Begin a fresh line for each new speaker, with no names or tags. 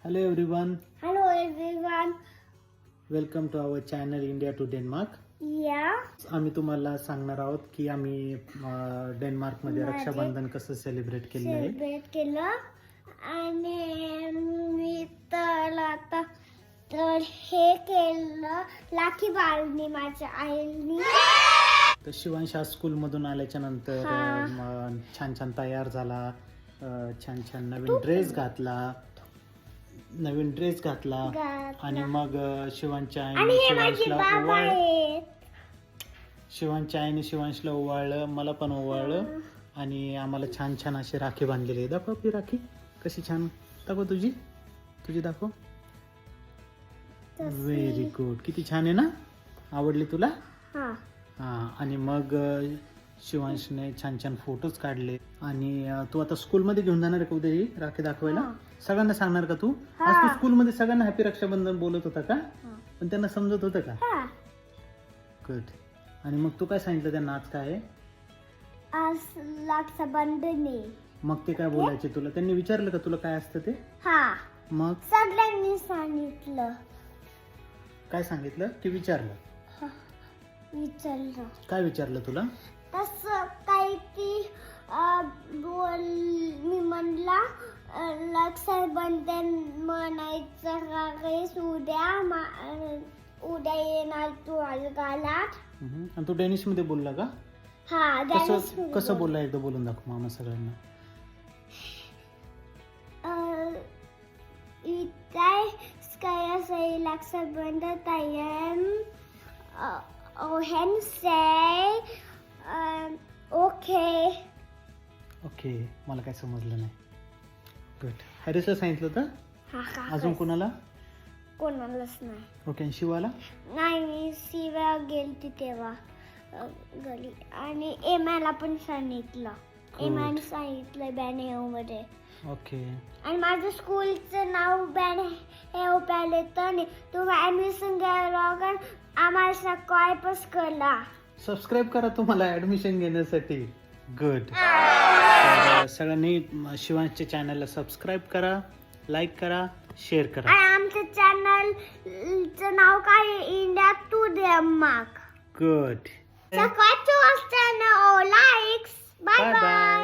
Hello everyone,
Hello everyone.
welcome to our channel India to Denmark.
Yeah.
आम्ही तुम्हाला सांगणार आहोत की आम्ही डेन्मार्क मध्ये रक्षाबंधन कसं सेलिब्रेट केलं आहे.
सेलिब्रेट केलं आणि मी तर आता तर हे केलं राखी बांधली माझ्या आईनी.
तर शिवांश आज स्कूल मधून आल्याच्या नंतर छान छान तयार झाला, छान छान नवीन ड्रेस घातला आणि मग शिवांच्या आईने शिवांशला ओवाळलं, मला पण ओवाळलं आणि आम्हाला छान छान अशी राखी बांधलेली आहे. दाखव आपली राखी कशी छान, दाखव तुझी दाखव. व्हेरी गुड, किती छान आहे ना, आवडली तुला? हा. आणि मग शिवांशने छान छान फोटोज काढले. आणि तू आता स्कूल मध्ये घेऊन जाणार आहे का उद्या ही राखी दाखवायला? सगळ्यांना सांगणार का तू? आज तू स्कूल मध्ये सगळ्यांना हॅपी रक्षाबंधन बोलत होता का? पण त्यांना समजत होतं का? गुड. आणि मग तू काय सांगितलं त्यांना आज काय आहे?
आज रक्षाबंधन आहे.
मग ते काय बोलायचे तुला? त्यांनी विचारलं का तुला काय असतं ते? मग
सगळ्यांनी सांगितलं.
काय सांगितलं की विचारलं?
विचारलं.
काय विचारलं तुला?
तसं काही की मी म्हणला रक्षाबंधन म्हणायचं का रेस उद्या येणार तू गालात.
आणि तू डेनिश मध्ये बोलला का? कसं बोलला एकदा बोलून दाखव मामा सगळ्यांना.
Ska jag säga rक्षाबंधन och hen säger okej.
Okay, मला काय समजलं नाही. गुड. हॅरिसला सांगितलं होतं? अजून कोणाला?
कोणालाच नाही.
ओके. आणि शिवाला?
नाही, मी शिवा गेलती तेव्हा घरी. आणि एमाला पण सांगितलं. एमाने सांगितलं बॅनेमध्ये.
ओके.
आणि माझं स्कूलचं नाव बॅन येतं. तुम्ही ऍडमिशन घ्यायला आम्हाला
सबस्क्राईब करा तुम्हाला ऍडमिशन घेण्यासाठी. गुड. सगळ्यांनी शिवांशच्या चॅनलला सबस्क्राईब करा, लाईक करा, शेअर करा.
आणि आमच्या चॅनलचं नाव काय आहे? India to Denmark.
Good.
Subscribe to our channel, likes. Bye bye.